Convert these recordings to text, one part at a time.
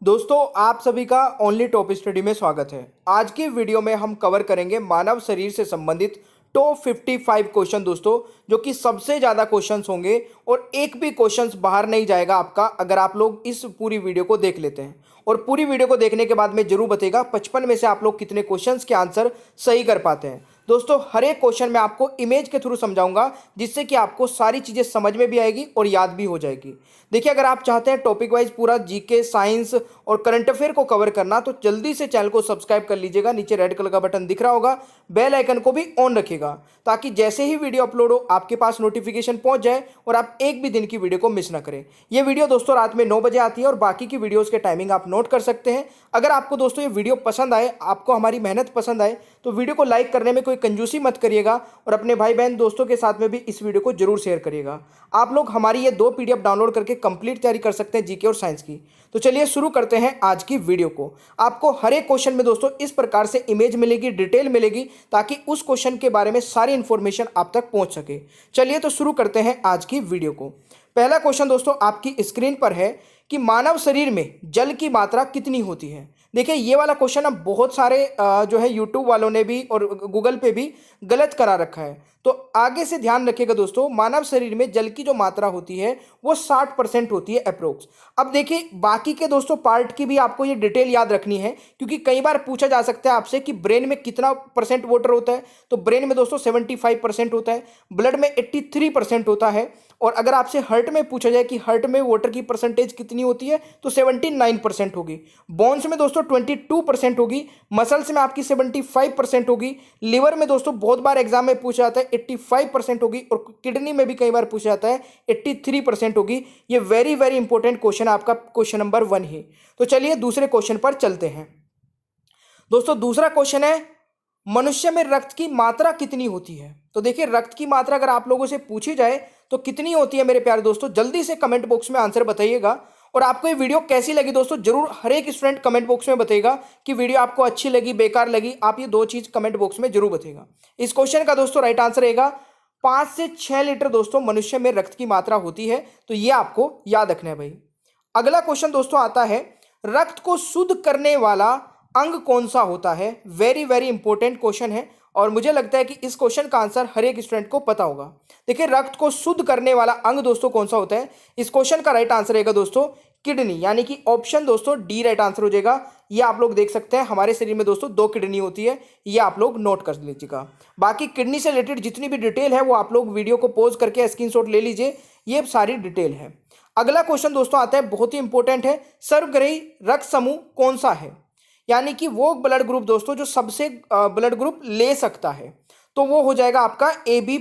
दोस्तों आप सभी का ओनली टॉप स्टडी में स्वागत है। आज की वीडियो में हम कवर करेंगे मानव शरीर से संबंधित टॉप 55 क्वेश्चन दोस्तों, जो कि सबसे ज़्यादा क्वेश्चंस होंगे और एक भी क्वेश्चंस बाहर नहीं जाएगा आपका अगर आप लोग इस पूरी वीडियो को देख लेते हैं। और पूरी वीडियो को देखने के बाद में जरूर बताइएगा 55 में से आप लोग कितने क्वेश्चंस के आंसर सही कर पाते हैं। दोस्तों हर एक क्वेश्चन में आपको इमेज के थ्रू समझाऊंगा, जिससे कि आपको सारी चीज़ें समझ में भी आएगी और याद भी हो जाएगी। देखिए, अगर आप चाहते हैं टॉपिक वाइज पूरा जीके, साइंस और करंट अफेयर को कवर करना, तो जल्दी से चैनल को सब्सक्राइब कर लीजिएगा। नीचे रेड कलर का बटन दिख रहा होगा, बेल आइकन को भी ऑन रखिएगा, ताकि जैसे ही वीडियो अपलोड हो आपके पास नोटिफिकेशन पहुंच जाए और आप एक भी दिन की वीडियो को मिस ना करें। ये वीडियो दोस्तों रात में 9 बजे आती है और बाकी की वीडियोज़ के टाइमिंग आप नोट कर सकते हैं। अगर आपको दोस्तों ये वीडियो पसंद आए, आपको हमारी मेहनत पसंद आए, तो वीडियो को लाइक करने में कोई कंजूसी मत करिएगा और अपने भाई बहन दोस्तों के साथ में भी इस वीडियो को जरूर शेयर करिएगा। आप लोग हमारी ये 2 पीडीएफ डाउनलोड करके कंप्लीट तैयारी कर सकते हैं जीके और साइंस की। तो चलिए शुरू करते हैं आज की वीडियो को। आपको हर एक क्वेश्चन में दोस्तों इस प्रकार से इमेज मिलेगी, डिटेल मिलेगी, ताकि उस क्वेश्चन के बारे में सारी इंफॉर्मेशन आप तक पहुंच सके। चलिए तो शुरू करते हैं आज की वीडियो को। पहला क्वेश्चन दोस्तों आपकी स्क्रीन पर है कि मानव शरीर में जल की मात्रा कितनी होती है। देखिए, ये वाला क्वेश्चन अब बहुत सारे जो है यूट्यूब वालों ने भी और गूगल पे भी गलत करा रखा है। तो आगे से ध्यान रखिएगा दोस्तों, मानव शरीर में जल की जो मात्रा होती है वो 60% होती है अप्रोक्स। अब देखिए, बाकी के दोस्तों पार्ट की भी आपको ये डिटेल याद रखनी है, क्योंकि कई बार पूछा जा सकता है आपसे कि ब्रेन में कितना परसेंट वाटर होता है। तो ब्रेन में दोस्तों 75% होता है, ब्लड में 83% होता है। और अगर आपसे हार्ट में पूछा जाए कि हार्ट में वाटर की परसेंटेज कितनी होती है, तो 79% होगी। बोन्स में दोस्तों 22% होगी, मसल्स में आपकी 75% होगी, लिवर में दोस्तों बहुत बार एग्जाम में पूछा जाता है 85% होगी, और किडनी में भी कई बार पूछा जाता है 83% होगी। ये वेरी वेरी इंपॉर्टेंट क्वेश्चन आपका क्वेश्चन नंबर 1 है। तो चलिए दूसरे क्वेश्चन पर चलते हैं। दोस्तों दूसरा क्वेश्चन है, मनुष्य में रक्त की मात्रा कितनी होती है। तो देखिए, रक्त की मात्रा अगर आप लोगों से पूछी जाए तो कितनी होती है मेरे प्यारे दोस्तों, जल्दी से कमेंट बॉक्स में आंसर बताइएगा। और आपको ये वीडियो कैसी लगी दोस्तों, जरूर हर एक स्टूडेंट कमेंट बॉक्स में बताइएगा कि वीडियो आपको अच्छी लगी, बेकार लगी। आप ये 2 चीज कमेंट बॉक्स में जरूर बताइएगा। इस क्वेश्चन का दोस्तों राइट आंसर रहेगा 5 से 6 लीटर दोस्तों मनुष्य में रक्त की मात्रा होती है। तो ये आपको याद रखना है भाई। अगला क्वेश्चन दोस्तों आता है, रक्त को शुद्ध करने वाला अंग कौन सा होता है। वेरी वेरी इंपॉर्टेंट क्वेश्चन है और मुझे लगता है कि इस क्वेश्चन का आंसर हर एक स्टूडेंट को पता होगा। देखिए, रक्त को शुद्ध करने वाला अंग दोस्तों कौन सा होता है। इस क्वेश्चन का राइट आंसर रहेगा दोस्तों किडनी, यानी कि ऑप्शन दोस्तों डी राइट आंसर हो जाएगा। ये आप लोग देख सकते हैं, हमारे शरीर में दोस्तों 2 किडनी होती है, ये आप लोग नोट कर लीजिएगा। बाकी किडनी से रिलेटेड जितनी भी डिटेल है वो आप लोग वीडियो को पॉज करके स्क्रीनशॉट ले लीजिए, ये सारी डिटेल है। अगला क्वेश्चन दोस्तों आता है, बहुत ही इंपॉर्टेंट है, सर्वग्राही रक्त समूह कौन सा है। यानी कि वो ब्लड ग्रुप दोस्तों जो सबसे ब्लड ग्रुप ले सकता है, तो वो हो जाएगा आपका AB+,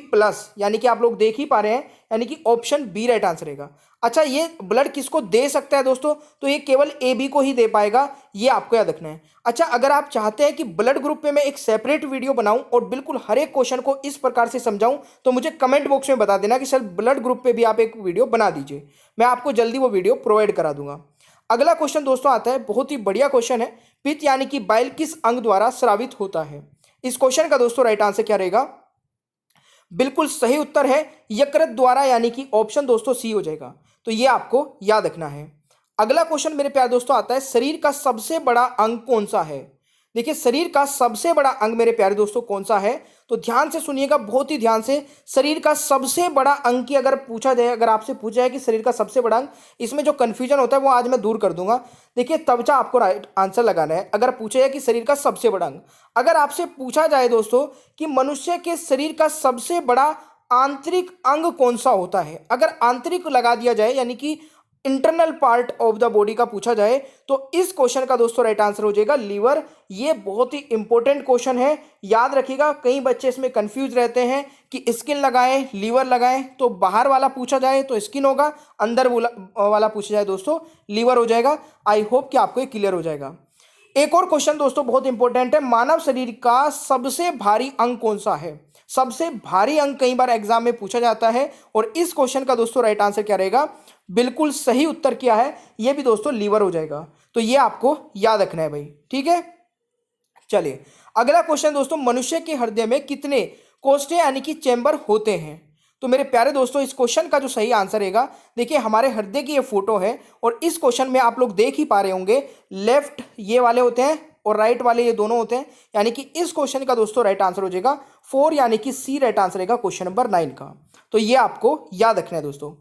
यानी कि आप लोग देख ही पा रहे हैं, यानी कि ऑप्शन बी राइट आंसर रहेगा। अच्छा, ये ब्लड किसको दे सकता है दोस्तों, तो ये केवल AB को ही दे पाएगा, ये आपको याद रखना है। अच्छा, अगर आप चाहते हैं कि ब्लड ग्रुप पे मैं एक सेपरेट वीडियो बनाऊं और बिल्कुल हर एक क्वेश्चन को इस प्रकार से समझाऊं, तो मुझे कमेंट बॉक्स में बता देना कि सर ब्लड ग्रुप पे भी आप एक वीडियो बना दीजिए, मैं आपको जल्दी वो वीडियो प्रोवाइड करा दूंगा। अगला क्वेश्चन दोस्तों आता है, बहुत ही बढ़िया क्वेश्चन है, पित्त यानी कि बाइल किस अंग द्वारा स्रावित होता है। इस क्वेश्चन का दोस्तों राइट आंसर क्या रहेगा, बिल्कुल सही उत्तर है यकृत द्वारा, यानी कि ऑप्शन दोस्तों सी हो जाएगा। तो ये आपको याद रखना है। अगला क्वेश्चन मेरे प्यारे दोस्तों आता है, शरीर का सबसे बड़ा अंग कौन सा है। देखिए, शरीर का सबसे बड़ा अंग मेरे प्यारे दोस्तों कौन सा है, तो ध्यान से सुनिएगा, बहुत ही ध्यान से। शरीर का सबसे बड़ा अंग की अगर पूछा जाए, अगर आपसे पूछा जाए कि शरीर का सबसे बड़ा अंग, इसमें जो कंफ्यूजन होता है वो आज मैं दूर कर दूंगा। देखिए, तवचा आपको राइट आंसर लगाना है। अगर पूछा जाए कि शरीर का सबसे बड़ा अंग, अगर आपसे पूछा जाए दोस्तों कि मनुष्य के शरीर का सबसे बड़ा आंतरिक अंग कौन सा होता है, अगर आंतरिक लगा दिया जाए, यानी कि internal part of the body का पूछा जाए, तो इस क्वेश्चन का दोस्तों राइट आंसर हो जाएगा लीवर। ये बहुत ही इंपॉर्टेंट क्वेश्चन है, याद रखिएगा। कई बच्चे इसमें कंफ्यूज रहते हैं कि स्किन लगाएं, लीवर लगाएं। तो बाहर वाला पूछा जाए तो स्किन होगा, अंदर वाला पूछा जाए दोस्तों लीवर हो जाएगा। आई होप कि आपको ये क्लियर हो जाएगा। एक और क्वेश्चन दोस्तों बहुत इंपॉर्टेंट है, मानव शरीर का सबसे भारी अंग कौन सा है। सबसे भारी अंग कई बार एग्जाम में पूछा जाता है, और इस क्वेश्चन का दोस्तों राइट आंसर क्या रहेगा, बिल्कुल सही उत्तर क्या है, यह भी दोस्तों लीवर हो जाएगा। तो यह आपको याद रखना है भाई, ठीक है। चलिए अगला क्वेश्चन दोस्तों, मनुष्य के हृदय में कितने कोष्ठे यानी कि चैम्बर होते हैं। तो मेरे प्यारे दोस्तों इस क्वेश्चन का जो सही आंसर रहेगा, देखिए हमारे हृदय की ये फोटो है और इस क्वेश्चन में आप लोग देख ही पा रहे होंगे, लेफ्ट ये वाले होते हैं और राइट वाले ये दोनों होते हैं, यानी कि इस क्वेश्चन का दोस्तों राइट आंसर हो जाएगा 4, यानी कि सी राइट आंसर रहेगा क्वेश्चन नंबर 9 का। तो ये आपको याद रखना है दोस्तों।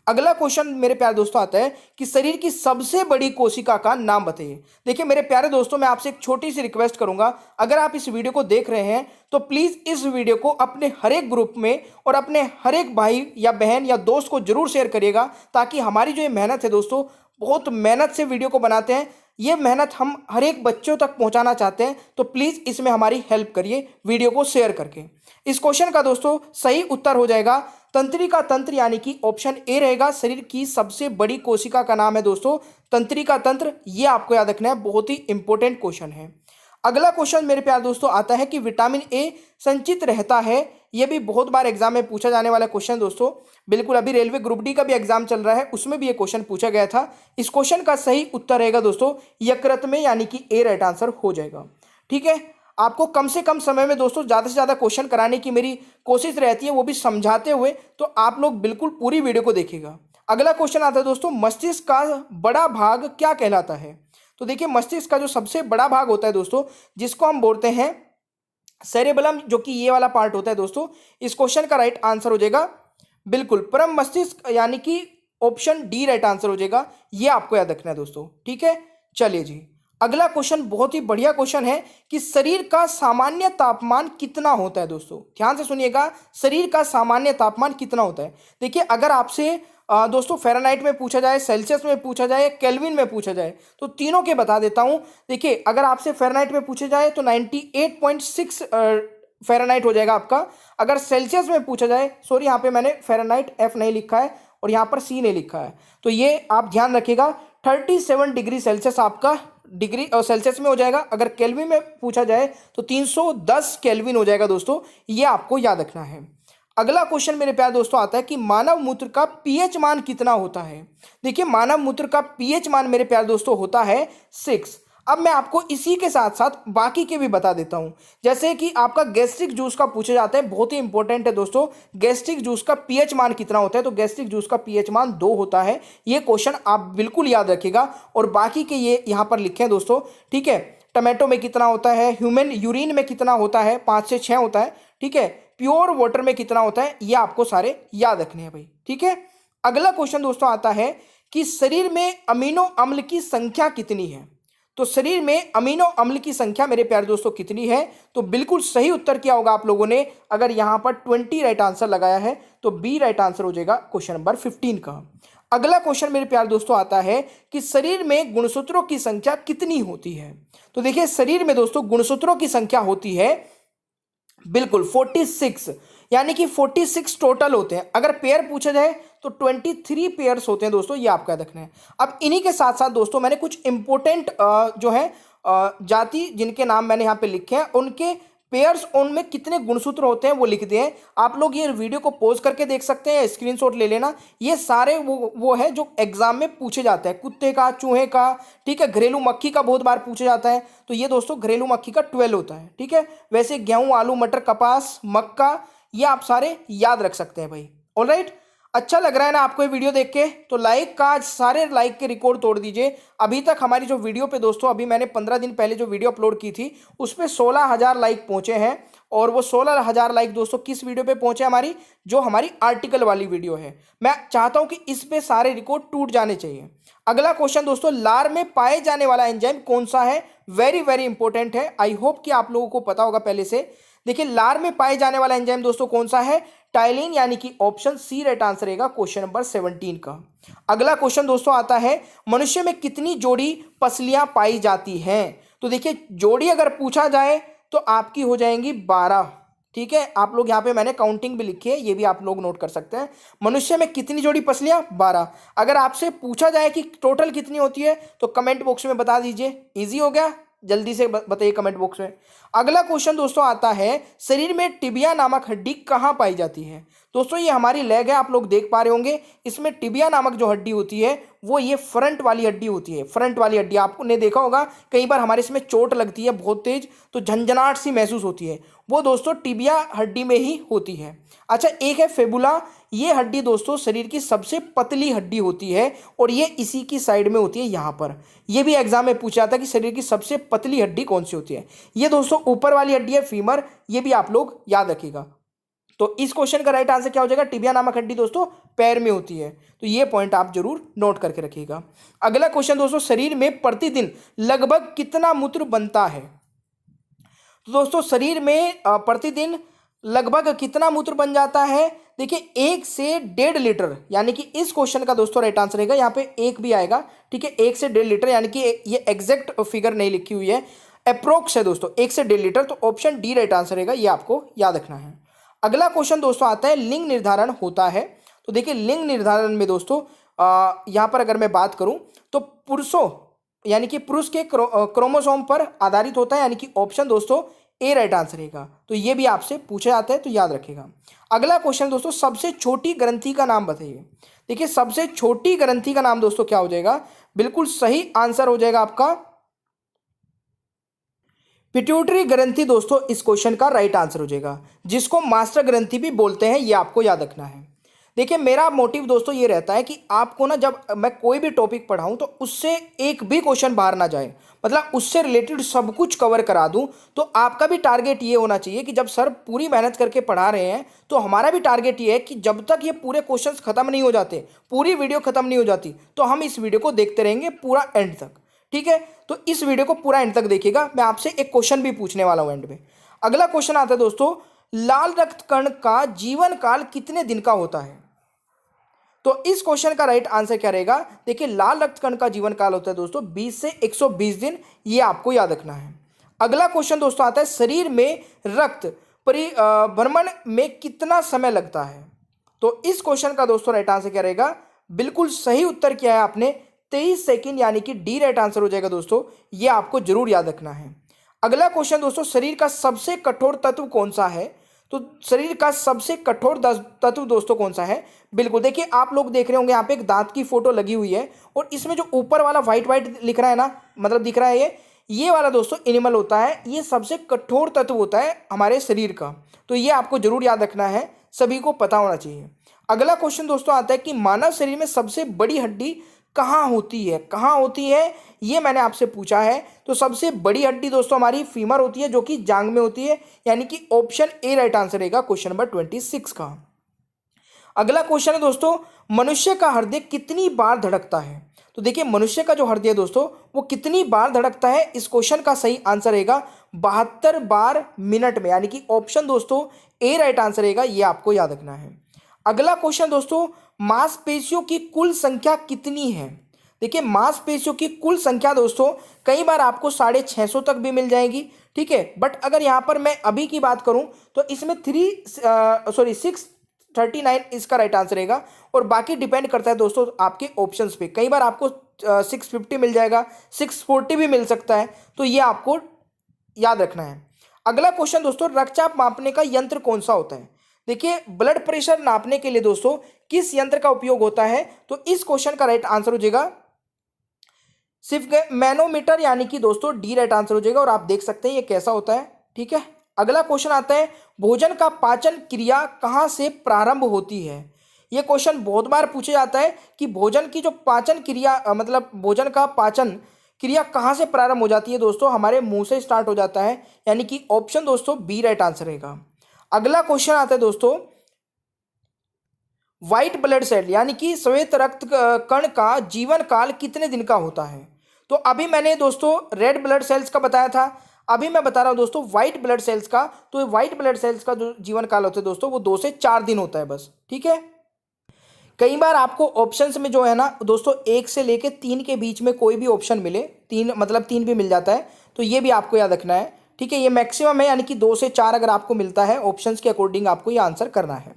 अगला क्वेश्चन मेरे प्यारे दोस्तों आता है कि शरीर की सबसे बड़ी कोशिका का नाम बताइए। देखिए मेरे प्यारे दोस्तों, मैं आपसे एक छोटी सी रिक्वेस्ट करूंगा, अगर आप इस वीडियो को देख रहे हैं तो प्लीज इस वीडियो को अपने हर एक ग्रुप में और अपने हर एक भाई या बहन या दोस्त को जरूर शेयर करिएगा, ताकि हमारी जो ये मेहनत है दोस्तों, बहुत मेहनत से वीडियो को बनाते हैं, ये मेहनत हम हर एक बच्चों तक पहुंचाना चाहते हैं, तो प्लीज़ इसमें हमारी हेल्प करिए वीडियो को शेयर करके। इस क्वेश्चन का दोस्तों सही उत्तर हो जाएगा तंत्रिका तंत्र, यानी कि ऑप्शन ए रहेगा। शरीर की सबसे बड़ी कोशिका का नाम है दोस्तों तंत्रिका तंत्र, ये आपको याद रखना है, बहुत ही इंपॉर्टेंट क्वेश्चन है। अगला क्वेश्चन मेरे प्यारे दोस्तों आता है कि विटामिन ए संचित रहता है, ये भी बहुत बार एग्जाम में पूछा जाने वाला क्वेश्चन दोस्तों, बिल्कुल अभी रेलवे ग्रुप डी का भी एग्जाम चल रहा है, उसमें भी ये क्वेश्चन पूछा गया था। इस क्वेश्चन का सही उत्तर रहेगा दोस्तों यकृत में, यानी कि ए राइट आंसर हो जाएगा। ठीक है, आपको कम से कम समय में दोस्तों ज़्यादा से ज़्यादा क्वेश्चन कराने की मेरी कोशिश रहती है, वो भी समझाते हुए, तो आप लोग बिल्कुल पूरी वीडियो को देखिएगा। अगला क्वेश्चन आता है दोस्तों, मस्तिष्क का बड़ा भाग क्या कहलाता है। तो देखिए मस्तिष्क का जो सबसे बड़ा भाग होता है दोस्तों, जिसको हम बोलते हैं सेरेबलम, जो कि ये वाला पार्ट होता है दोस्तों, इस क्वेश्चन का राइट आंसर हो जाएगा बिल्कुल परम मस्तिष्क, यानी कि ऑप्शन डी राइट आंसर हो जाएगा। ये आपको याद रखना है दोस्तों। ठीक है, चलिए जी, अगला क्वेश्चन बहुत ही बढ़िया क्वेश्चन है कि शरीर का सामान्य तापमान कितना होता है दोस्तों। ध्यान से सुनिएगा, शरीर का सामान्य तापमान कितना होता है। देखिए अगर आपसे दोस्तों फ़ारेनहाइट में पूछा जाए, सेल्सियस में पूछा जाए, केल्विन में पूछा जाए, तो तीनों के बता देता हूं। देखिए अगर आपसे फ़ारेनहाइट में पूछा जाए तो 98.6 फ़ारेनहाइट हो जाएगा आपका। अगर सेल्सियस में पूछा जाए, सॉरी यहाँ पे मैंने फ़ारेनहाइट एफ नहीं लिखा है और यहाँ पर सी नहीं लिखा है, तो ये आप ध्यान रखिएगा, 37 डिग्री सेल्सियस आपका डिग्री और सेल्सियस में हो जाएगा। अगर केल्विन में पूछा जाए तो 310 केल्विन हो जाएगा दोस्तों, ये आपको याद रखना है। अगला क्वेश्चन मेरे प्यारे दोस्तों आता है कि मानव मूत्र का पीएच मान कितना होता है। देखिए मानव मूत्र का पीएच मान मेरे प्यारे दोस्तों होता है 6। अब मैं आपको इसी के साथ साथ बाकी के भी बता देता हूं, जैसे कि आपका गैस्ट्रिक जूस का पूछा जाता है, बहुत ही इंपॉर्टेंट है दोस्तों, गैस्ट्रिक जूस का पीएच मान कितना होता है। तो गैस्ट्रिक जूस का पीएच मान 2 होता है, ये क्वेश्चन आप बिल्कुल याद रखिएगा। और बाकी के ये यहाँ पर लिखे हैं दोस्तों। ठीक है, टमाटो में कितना होता है, ह्यूमन यूरिन में कितना होता है, 5 से 6 होता है। ठीक है, प्योर वाटर में कितना होता है, ये आपको सारे याद रखने हैं भाई। ठीक है, अगला क्वेश्चन दोस्तों आता है कि शरीर में अमीनो अम्ल की संख्या कितनी है। तो शरीर में अमीनो अम्ल की संख्या मेरे प्यारे दोस्तों कितनी है, तो बिल्कुल सही उत्तर किया होगा आप लोगों ने। अगर यहां पर 20 राइट आंसर लगाया है तो बी राइट आंसर हो जाएगा क्वेश्चन नंबर 15 का। अगला क्वेश्चन मेरे प्यारे दोस्तों आता है कि शरीर में गुणसूत्रों की संख्या कितनी होती है। तो देखिए शरीर में दोस्तों गुणसूत्रों की संख्या होती है बिल्कुल 46, यानी कि 46 टोटल होते हैं। अगर पेयर पूछा जाए तो 23 पेयर्स होते हैं दोस्तों, ये आपका रखना है। अब इन्हीं के साथ साथ दोस्तों मैंने कुछ इंपॉर्टेंट जो है जाति जिनके नाम मैंने यहाँ पे लिखे हैं, उनके पेयर्स, उनमें कितने गुणसूत्र होते हैं वो लिख दिए हैं। आप लोग ये वीडियो को पॉज करके देख सकते हैं, स्क्रीनशॉट ले लेना। ये सारे वो है जो एग्जाम में पूछे जाते हैं, कुत्ते का, चूहे का, ठीक है, घरेलू मक्खी का बहुत बार पूछा जाता है, तो ये दोस्तों घरेलू मक्खी का 12 होता है। ठीक है, वैसे गेहूं, आलू, मटर, कपास, मक्का, ये आप सारे याद रख सकते हैं भाई। ऑलराइट, अच्छा लग रहा है ना आपको ये वीडियो देख के, तो लाइक का सारे लाइक के रिकॉर्ड तोड़ दीजिए। अभी तक हमारी जो वीडियो पे दोस्तों, अभी मैंने 15 दिन पहले जो वीडियो अपलोड की थी उस पर 16,000 लाइक पहुंचे हैं। और वो 16,000 लाइक दोस्तों किस वीडियो पे पहुंचे, हमारी जो हमारी आर्टिकल वाली वीडियो है। मैं चाहता हूं कि इस पे सारे रिकॉर्ड टूट जाने चाहिए। अगला क्वेश्चन दोस्तों, लार में पाए जाने वाला एंजाइम कौन सा है। वेरी वेरी इंपॉर्टेंट है, आई होप कि आप लोगों को पता होगा पहले से। देखिए लार में पाए जाने वाला एंजाइम दोस्तों कौन सा है, टाइलिन, यानी कि ऑप्शन सी राइट आंसर रहेगा क्वेश्चन नंबर 17 का। अगला क्वेश्चन दोस्तों आता है, मनुष्य में कितनी जोड़ी पसलियां पाई जाती हैं। तो देखिए जोड़ी अगर पूछा जाए तो आपकी हो जाएंगी 12। ठीक है, आप लोग यहाँ पे मैंने काउंटिंग भी लिखी है, ये भी आप लोग नोट कर सकते हैं। मनुष्य में कितनी जोड़ी पसलियां, 12। अगर आपसे पूछा जाए कि टोटल कितनी होती है तो कमेंट बॉक्स में बता दीजिए। इजी हो गया, जल्दी से बताइए कमेंट बॉक्स में। अगला क्वेश्चन दोस्तों आता है, शरीर में टिबिया नामक हड्डी कहाँ पाई जाती है। दोस्तों ये हमारी लेग है, आप लोग देख पा रहे होंगे। इसमें टिबिया नामक जो हड्डी होती है वो ये फ्रंट वाली हड्डी होती है। फ्रंट वाली हड्डी आपने देखा होगा, कई बार हमारे इसमें चोट लगती है बहुत तेज, तो झंझनाहट सी महसूस होती है, वो दोस्तों टिबिया हड्डी में ही होती है। अच्छा, एक है फेबुला, ये हड्डी दोस्तों शरीर की सबसे पतली हड्डी होती है और ये इसी की साइड में होती है यहाँ पर। ये भी एग्जाम में पूछा था कि शरीर की सबसे पतली हड्डी कौन सी होती है। ये दोस्तों ऊपर वाली हड्डी है फीमर, ये भी आप लोग याद रखिएगा। तो इस क्वेश्चन का राइट आंसर क्या हो जाएगा, टिबिया नामक हड्डी दोस्तों पैर में होती है। तो ये पॉइंट आप जरूर नोट करके रखिएगा। अगला क्वेश्चन दोस्तों, शरीर में प्रतिदिन लगभग कितना मूत्र बनता है। तो दोस्तों शरीर में प्रतिदिन लगभग कितना मूत्र बन जाता है। देखिए 1 से 1.5 लीटर, यानी कि इस क्वेश्चन का दोस्तों राइट आंसर रहेगा, यहाँ पे 1 भी आएगा, ठीक है। 1 से 1.5 लीटर, यानी कि ये एग्जैक्ट फिगर नहीं लिखी हुई है, अप्रोक्स है दोस्तों, 1 से 1.5 लीटर। तो ऑप्शन डी राइट आंसर रहेगा, ये आपको याद रखना है। अगला क्वेश्चन दोस्तों आता है लिंग निर्धारण होता है। तो देखिए लिंग निर्धारण में दोस्तों यहाँ पर अगर मैं बात करूँ तो पुरुषों यानी कि पुरुष के क्रोमोसोम पर आधारित होता है, यानी कि ऑप्शन दोस्तों ए राइट आंसर रहेगा। तो ये भी आपसे पूछा जाता है, तो याद रखिएगा। अगला क्वेश्चन दोस्तों, सबसे छोटी ग्रंथि का नाम बताइए। देखिए सबसे छोटी ग्रंथि का नाम दोस्तों क्या हो जाएगा, बिल्कुल सही आंसर हो जाएगा आपका पिट्यूटरी ग्रंथि दोस्तों, इस क्वेश्चन का राइट आंसर हो जाएगा, जिसको मास्टर ग्रंथि भी बोलते हैं, ये आपको याद रखना है। देखिए मेरा मोटिव दोस्तों ये रहता है कि आपको ना जब मैं कोई भी टॉपिक पढ़ाऊं तो उससे एक भी क्वेश्चन बाहर ना जाए, मतलब उससे रिलेटेड सब कुछ कवर करा दूं। तो आपका भी टारगेट ये होना चाहिए कि जब सर पूरी मेहनत करके पढ़ा रहे हैं तो हमारा भी टारगेट ये है कि जब तक ये पूरे क्वेश्चंस खत्म नहीं हो जाते, पूरी वीडियो खत्म नहीं हो जाती, तो हम इस वीडियो को देखते रहेंगे पूरा एंड तक, ठीक है। तो इस वीडियो को पूरा एंड तक देखिएगा। मैं आपसे एक क्वेश्चन भी पूछने वाला हूं एंड में। अगला क्वेश्चन आता है दोस्तों, लाल रक्त कण का जीवन काल कितने दिन का होता है। तो इस क्वेश्चन का राइट आंसर क्या रहेगा, देखिए लाल रक्त कण का जीवन काल होता है दोस्तों 20 से 120 दिन, ये आपको याद रखना है। अगला क्वेश्चन दोस्तों आता है, शरीर में रक्त परिभ्रमण में कितना समय लगता है। तो इस क्वेश्चन का दोस्तों राइट आंसर क्या रहेगा, बिल्कुल सही उत्तर किया है आपने, 23 सेकंड, यानी कि डी राइट आंसर हो जाएगा दोस्तों, ये आपको जरूर याद रखना है। अगला क्वेश्चन दोस्तों, शरीर का सबसे कठोर तत्व कौन सा है। तो शरीर का सबसे कठोर तत्व दोस्तों कौन सा है, बिल्कुल देखिए आप लोग देख रहे होंगे यहाँ पे एक दांत की फोटो लगी हुई है और इसमें जो ऊपर वाला व्हाइट व्हाइट लिख रहा है ना, मतलब दिख रहा है ये वाला दोस्तों एनिमल होता है, ये सबसे कठोर तत्व होता है हमारे शरीर का। तो ये आपको जरूर याद रखना है, सभी को पता होना चाहिए। अगला क्वेश्चन दोस्तों आता है कि मानव शरीर में सबसे बड़ी हड्डी कहाँ होती है, कहाँ होती है, ये मैंने आपसे पूछा है। तो सबसे बड़ी हड्डी दोस्तों हमारी फीमर होती है, जो कि जांग में होती है, यानी कि ऑप्शन ए राइट आंसर रहेगा क्वेश्चन नंबर 26 का। अगला क्वेश्चन है दोस्तों, मनुष्य का हृदय कितनी बार धड़कता है। तो देखिए मनुष्य का जो हृदय है दोस्तों वो कितनी बार धड़कता है, इस क्वेश्चन का सही आंसर रहेगा 72 बार मिनट में, यानी कि ऑप्शन दोस्तों ए राइट आंसर रहेगा, ये आपको याद रखना है। अगला क्वेश्चन दोस्तों, मांसपेशियों की कुल संख्या कितनी है। देखिए मांसपेशियों की कुल संख्या दोस्तों कई बार आपको 650 तक भी मिल जाएगी, ठीक है। बट अगर यहाँ पर मैं अभी की बात करूँ तो इसमें 639 इसका राइट आंसर रहेगा, और बाकी डिपेंड करता है दोस्तों आपके ऑप्शंस पे। कई बार आपको 650 मिल जाएगा, 640 भी मिल सकता है, तो ये आपको याद रखना है। अगला क्वेश्चन दोस्तों, रक्तचाप मापने का यंत्र कौन सा होता है। देखिए ब्लड प्रेशर नापने के लिए दोस्तों किस यंत्र का उपयोग होता है। तो इस क्वेश्चन का राइट आंसर हो जाएगा सिर्फ मैनोमीटर, यानी कि दोस्तों डी राइट आंसर हो जाएगा, और आप देख सकते हैं ये कैसा होता है, ठीक है। अगला क्वेश्चन आता है, भोजन का पाचन क्रिया कहाँ से प्रारंभ होती है। ये क्वेश्चन बहुत बार पूछा जाता है कि भोजन की जो पाचन क्रिया मतलब भोजन का पाचन क्रिया कहाँ से प्रारंभ हो जाती है। दोस्तों हमारे मुंह से स्टार्ट हो जाता है, यानी कि ऑप्शन दोस्तों बी राइट आंसर रहेगा। अगला क्वेश्चन आता है दोस्तों, व्हाइट ब्लड सेल यानी कि श्वेत रक्त कण का जीवन काल कितने दिन का होता है। तो अभी मैंने दोस्तों रेड ब्लड सेल्स का बताया था, अभी मैं बता रहा हूं दोस्तों व्हाइट ब्लड सेल्स का। तो व्हाइट ब्लड सेल्स का जो जीवन काल होता है दोस्तों वो 2 से 4 दिन होता है बस, ठीक है। कई बार आपको ऑप्शंस में जो है ना दोस्तों 1 से लेके 3 के बीच में कोई भी ऑप्शन मिले, 3 मतलब 3 भी मिल जाता है, तो ये भी आपको याद रखना है, ठीक है। ये मैक्सिमम है, यानी कि 2 से 4 अगर आपको मिलता है ऑप्शंस के अकॉर्डिंग आपको ये आंसर करना है।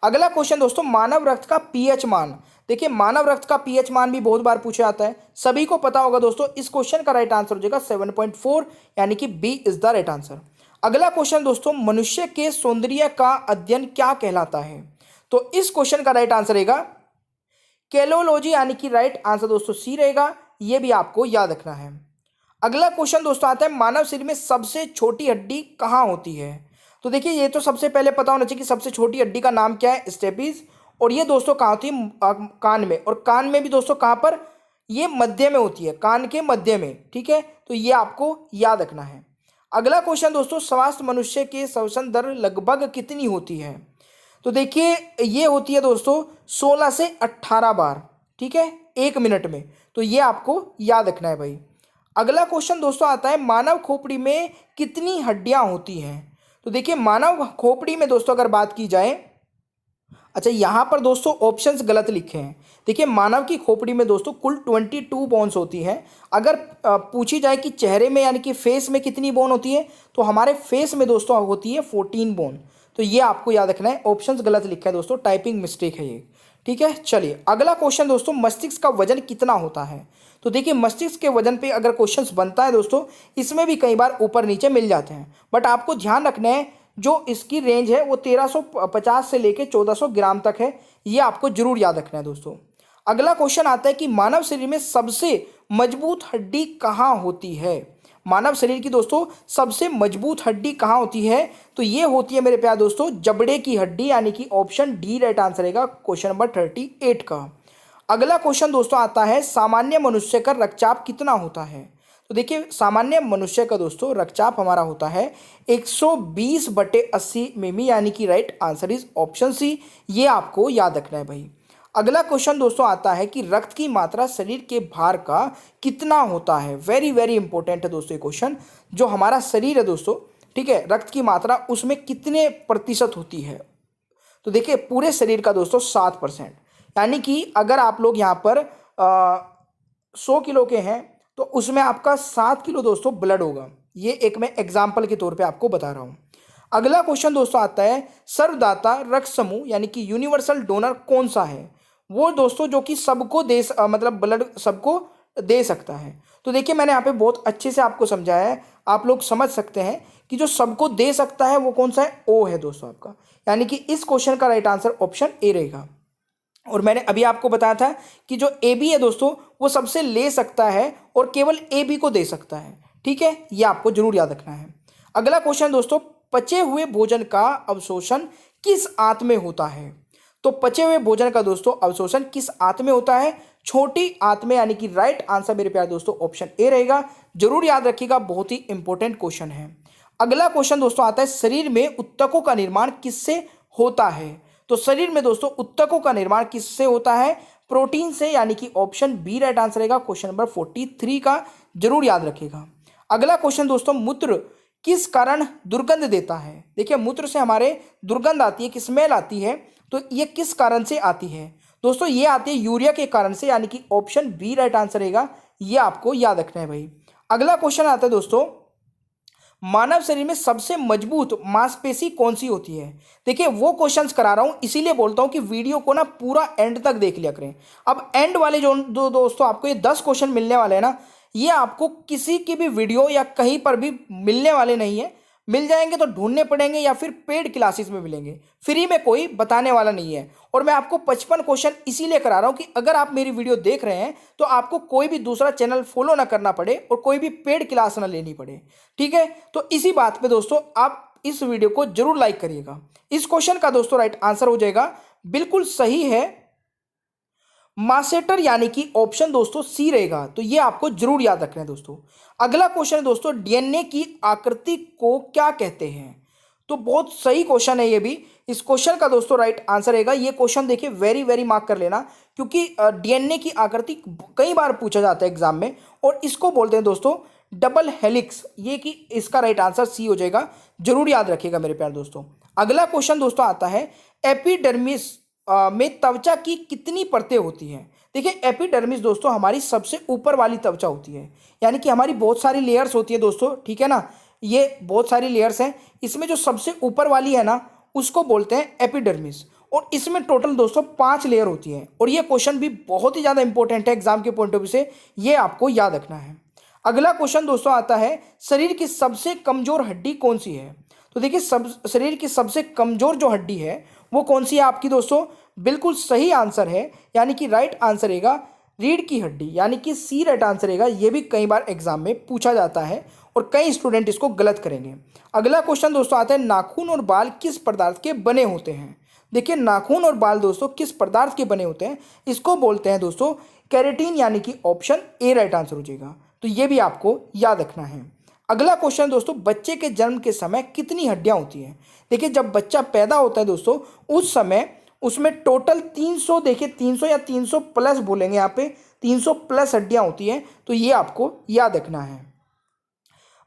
अगला क्वेश्चन दोस्तों, मानव रक्त का पीएच मान। देखिए मानव रक्त का पीएच मान भी बहुत बार पूछा जाता है, सभी को पता होगा दोस्तों। इस क्वेश्चन का राइट आंसर हो जाएगा 7.4, यानी कि B is the right answer. अगला क्वेश्चन दोस्तों, मनुष्य के सौंदर्य का अध्ययन क्या कहलाता है। तो इस क्वेश्चन का राइट आंसर रहेगा कैलोलॉजी, यानी कि राइट आंसर दोस्तों सी रहेगा, यह भी आपको याद रखना है। अगला क्वेश्चन दोस्तों आता है, मानव शरीर में सबसे छोटी हड्डी कहाँ होती है। तो देखिए ये तो सबसे पहले पता होना चाहिए कि सबसे छोटी हड्डी का नाम क्या है, स्टेपीज, और ये दोस्तों कहाँ होती है, कान में, और कान में भी दोस्तों कहाँ पर, ये मध्य में होती है, कान के मध्य में, ठीक है। तो ये आपको याद रखना है। अगला क्वेश्चन दोस्तों, स्वास्थ्य मनुष्य के श्वसन दर लगभग कितनी होती है? तो देखिए ये होती है दोस्तों 16 से 18 बार, ठीक है, 1 मिनट में। तो ये आपको याद रखना है भाई। अगला क्वेश्चन दोस्तों आता है, मानव खोपड़ी में कितनी हड्डियां होती हैं? तो देखिए मानव खोपड़ी में दोस्तों अगर बात की जाए, अच्छा यहाँ पर दोस्तों ऑप्शंस गलत लिखे हैं। देखिए मानव की खोपड़ी में दोस्तों कुल 22 बोन्स होती हैं। अगर पूछी जाए कि चेहरे में यानी कि फेस में कितनी बोन होती है, तो हमारे फेस में दोस्तों होती है 14 बोन। तो ये आपको याद रखना है, ऑप्शंस गलत लिखा है दोस्तों, टाइपिंग मिस्टेक है ये, ठीक है। चलिए अगला क्वेश्चन दोस्तों, मस्तिष्क का वजन कितना होता है? तो देखिए मस्तिष्क के वजन पे अगर क्वेश्चंस बनता है दोस्तों, इसमें भी कई बार ऊपर नीचे मिल जाते हैं, बट आपको ध्यान रखना है जो इसकी रेंज है वो 1350 से लेके 1400 ग्राम तक है। ये आपको जरूर याद रखना है दोस्तों। अगला क्वेश्चन आता है कि मानव शरीर में सबसे मजबूत हड्डी कहाँ होती है? मानव शरीर की दोस्तों सबसे मजबूत हड्डी कहाँ होती है? तो ये होती है मेरे प्यारे दोस्तों जबड़े की हड्डी, यानी कि ऑप्शन डी राइट आंसर रहेगा क्वेश्चन नंबर 38 का। अगला क्वेश्चन दोस्तों आता है, सामान्य मनुष्य का रक्तचाप कितना होता है? तो देखिए सामान्य मनुष्य का दोस्तों रक्तचाप हमारा होता है 120/80 मिमी, यानी कि right answer is option C. ये आपको याद रखना है भाई। अगला क्वेश्चन दोस्तों आता है कि रक्त की मात्रा शरीर के भार का कितना होता है? वेरी वेरी इंपॉर्टेंट है दोस्तों ये क्वेश्चन। जो हमारा शरीर है दोस्तों, ठीक है, रक्त की मात्रा उसमें कितने प्रतिशत होती है? तो देखिए पूरे शरीर का दोस्तों 7%, यानी कि अगर आप लोग यहाँ पर 100 किलो के हैं तो उसमें आपका 7 किलो दोस्तों ब्लड होगा। ये एक मैं एग्जाम्पल के तौर पे आपको बता रहा हूँ। अगला क्वेश्चन दोस्तों आता है, सर्वदाता रक्त समूह यानी कि यूनिवर्सल डोनर कौन सा है? वो दोस्तों जो कि सबको मतलब ब्लड सबको दे सकता है। तो देखिए मैंने यहाँ पे बहुत अच्छे से आपको समझाया है, आप लोग समझ सकते हैं कि जो सबको दे सकता है वो कौन सा है, ओ है दोस्तों आपका, यानी कि इस क्वेश्चन का राइट आंसर ऑप्शन ए रहेगा। और मैंने अभी आपको बताया था कि जो ए बी है दोस्तों वो सबसे ले सकता है और केवल ए बी को दे सकता है, ठीक है, ये आपको जरूर याद रखना है। अगला क्वेश्चन दोस्तों, पचे हुए भोजन का अवशोषण किस आंत में होता है? तो पचे हुए भोजन का दोस्तों अवशोषण किस आंत में होता है? छोटी आंत में, यानी कि राइट आंसर मेरे प्यारे दोस्तों ऑप्शन ए रहेगा। जरूर याद रखिएगा, बहुत ही इंपॉर्टेंट क्वेश्चन है। अगला क्वेश्चन दोस्तों आता है, शरीर में उत्तकों का निर्माण किससे होता है? तो शरीर में दोस्तों उत्तकों का निर्माण किससे होता है? प्रोटीन से, यानी कि ऑप्शन बी राइट आंसर रहेगा क्वेश्चन नंबर 43 का। जरूर याद रखिएगा। अगला क्वेश्चन दोस्तों, मूत्र किस कारण दुर्गंध देता है? देखिए मूत्र से हमारे दुर्गंध आती है, कि स्मेल आती है, तो ये किस कारण से आती है? दोस्तों ये आती है यूरिया के कारण से, यानी कि ऑप्शन बी राइट आंसर रहेगा। ये आपको याद रखना है भाई। अगला क्वेश्चन आता है दोस्तों, मानव शरीर में सबसे मजबूत मांसपेशी कौन सी होती है? देखिए वो क्वेश्चंस करा रहा हूं, इसीलिए बोलता हूं कि वीडियो को ना पूरा एंड तक देख लिया करें। अब एंड वाले जो दोस्तों आपको ये 10 क्वेश्चन मिलने वाले हैं ना, ये आपको किसी की भी वीडियो या कहीं पर भी मिलने वाले नहीं है। मिल जाएंगे तो ढूंढने पड़ेंगे या फिर पेड क्लासेस में मिलेंगे, फ्री में कोई बताने वाला नहीं है। और मैं आपको 55 क्वेश्चन इसीलिए करा रहा हूं कि अगर आप मेरी वीडियो देख रहे हैं तो आपको कोई भी दूसरा चैनल फॉलो ना करना पड़े और कोई भी पेड क्लास ना लेनी पड़े, ठीक है। तो इसी बात पे दोस्तों आप इस वीडियो को जरूर लाइक करिएगा। इस क्वेश्चन का दोस्तों राइट आंसर हो जाएगा, बिल्कुल सही है, मासेटर, यानी कि ऑप्शन दोस्तों सी रहेगा। तो ये आपको जरूर याद रखना है दोस्तों। अगला क्वेश्चन है दोस्तों, डीएनए की आकृति को क्या कहते हैं? तो बहुत सही क्वेश्चन है ये भी। इस क्वेश्चन का दोस्तों राइट आंसर रहेगा, ये क्वेश्चन देखिए वेरी वेरी मार्क कर लेना, क्योंकि डीएनए की आकृति कई बार पूछा जाता है एग्जाम में, और इसको बोलते हैं दोस्तों डबल हेलिक्स। ये कि इसका राइट आंसर सी हो जाएगा। जरूर याद रखिएगा मेरे प्यारे दोस्तों। अगला क्वेश्चन दोस्तों आता है, एपिडर्मिस में त्वचा की कितनी परतें होती हैं? देखिए एपिडर्मिस दोस्तों हमारी सबसे ऊपर वाली त्वचा होती है, यानी कि हमारी बहुत सारी लेयर्स होती है दोस्तों, ठीक है ना, ये बहुत सारी लेयर्स हैं। इसमें जो सबसे ऊपर वाली है ना उसको बोलते हैं एपिडर्मिस, और इसमें टोटल दोस्तों 5 लेयर होती है। और ये क्वेश्चन भी बहुत ही ज़्यादा इंपॉर्टेंट है एग्जाम के पॉइंट ऑफ व्यू से, ये आपको याद रखना है। अगला क्वेश्चन दोस्तों आता है, शरीर की सबसे कमजोर हड्डी कौन सी है? तो देखिए शरीर की सबसे कमजोर जो हड्डी है वो कौन सी है आपकी दोस्तों? बिल्कुल सही आंसर है, यानी कि राइट आंसर रहेगा रीढ़ की हड्डी, यानी कि सी राइट आंसर रहेगा। ये भी कई बार एग्जाम में पूछा जाता है और कई स्टूडेंट इसको गलत करेंगे। अगला क्वेश्चन दोस्तों आता है, नाखून और बाल किस पदार्थ के बने होते हैं? देखिए नाखून और बाल दोस्तों किस पदार्थ के बने होते हैं, इसको बोलते हैं दोस्तों केराटिन, यानी कि ऑप्शन ए राइट आंसर हो जाएगा। तो ये भी आपको याद रखना है। अगला क्वेश्चन दोस्तों, बच्चे के जन्म के समय कितनी हड्डियां होती हैं। देखिए जब बच्चा पैदा होता है दोस्तों उस समय उसमें टोटल 300, देखिए 300 या 300 प्लस बोलेंगे यहाँ पे, 300 प्लस हड्डियां होती हैं। तो ये आपको याद रखना है।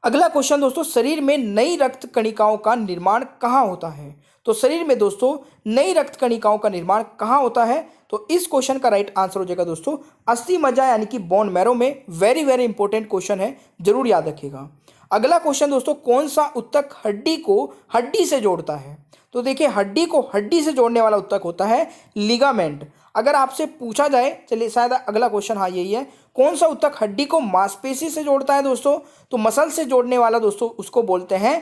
अगला क्वेश्चन दोस्तों, शरीर में नई रक्त कणिकाओं का निर्माण कहाँ होता है। तो शरीर में दोस्तों नई रक्त कणिकाओं का निर्माण कहाँ होता है, तो इस क्वेश्चन का राइट आंसर हो जाएगा दोस्तों अस्थि मज्जा यानी कि बोन मैरो में। वेरी वेरी इंपॉर्टेंट क्वेश्चन है, जरूर याद रखिएगा। अगला क्वेश्चन दोस्तों, कौन सा उत्तक हड्डी को हड्डी से जोड़ता है। तो देखिए हड्डी को हड्डी से जोड़ने वाला उत्तक होता है लिगामेंट। अगर आपसे पूछा जाए, चलिए शायद अगला क्वेश्चन हाँ यही है, कौन सा उत्तक हड्डी को मांसपेशी से जोड़ता है दोस्तों, तो मसल से जोड़ने वाला दोस्तों उसको बोलते हैं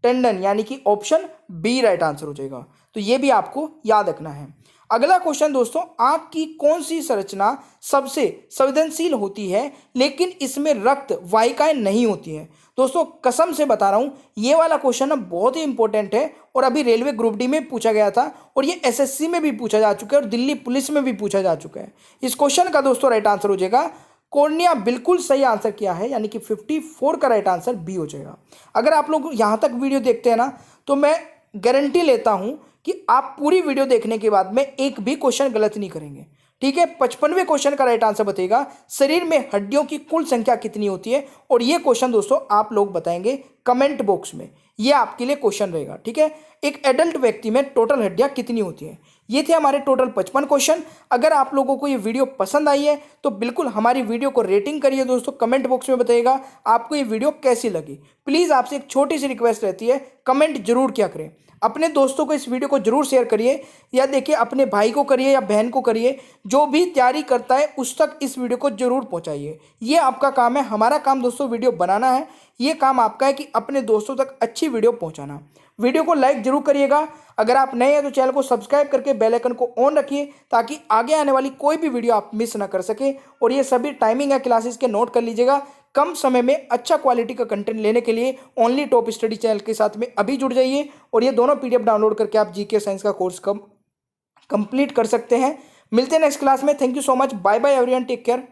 टेंडन, यानी कि ऑप्शन बी राइट आंसर हो जाएगा। तो ये भी आपको याद रखना है। अगला क्वेश्चन दोस्तों, आंख की कौन सी संरचना सबसे संवेदनशील होती है लेकिन इसमें रक्त वाहिकाएं नहीं होती हैं। दोस्तों कसम से बता रहा हूं ये वाला क्वेश्चन ना बहुत ही इंपॉर्टेंट है और अभी रेलवे ग्रुप डी में पूछा गया था और ये एसएससी में भी पूछा जा चुका है और दिल्ली पुलिस में भी पूछा जा चुका है। इस क्वेश्चन का दोस्तों राइट आंसर हो जाएगा कॉर्निया। बिल्कुल सही आंसर किया है, यानी कि 54 का राइट आंसर बी हो जाएगा। अगर आप लोग यहां तक वीडियो देखते हैं ना तो मैं गारंटी लेता हूं कि आप पूरी वीडियो देखने के बाद में एक भी क्वेश्चन गलत नहीं करेंगे। ठीक है, 55वें क्वेश्चन का राइट आंसर बताइएगा शरीर में हड्डियों की कुल संख्या कितनी होती है, और ये क्वेश्चन दोस्तों आप लोग बताएंगे कमेंट बॉक्स में। ये आपके लिए क्वेश्चन रहेगा। ठीक है, एक एडल्ट व्यक्ति में टोटल हड्डियां कितनी होती हैं। ये थे हमारे टोटल 55 क्वेश्चन। अगर आप लोगों को ये वीडियो पसंद आई है तो बिल्कुल हमारी वीडियो को रेटिंग करिए दोस्तों, कमेंट बॉक्स में बताइएगा आपको ये वीडियो कैसी लगी। प्लीज़ आपसे एक छोटी सी रिक्वेस्ट रहती है, कमेंट जरूर क्या करें, अपने दोस्तों को इस वीडियो को जरूर शेयर करिए, या देखिए अपने भाई को करिए या बहन को करिए, जो भी तैयारी करता है उस तक इस वीडियो को जरूर पहुंचाइए। ये आपका काम है, हमारा काम दोस्तों वीडियो बनाना है, ये काम आपका है कि अपने दोस्तों तक अच्छी वीडियो पहुंचाना। वीडियो को लाइक जरूर करिएगा। अगर आप नए हैं तो चैनल को सब्सक्राइब करके बेल आइकन को ऑन रखिए ताकि आगे आने वाली कोई भी वीडियो आप मिस ना कर सके। और ये सभी टाइमिंग है क्लासेस के, नोट कर लीजिएगा। कम समय में अच्छा क्वालिटी का कंटेंट लेने के लिए ओनली टॉप स्टडी चैनल के साथ में अभी जुड़ जाइए और ये दोनों पीडीएफ डाउनलोड करके आप जीके साइंस का कोर्स कंप्लीट कर सकते हैं। मिलते हैं नेक्स्ट क्लास में। Thank you so much, bye bye everyone, take care.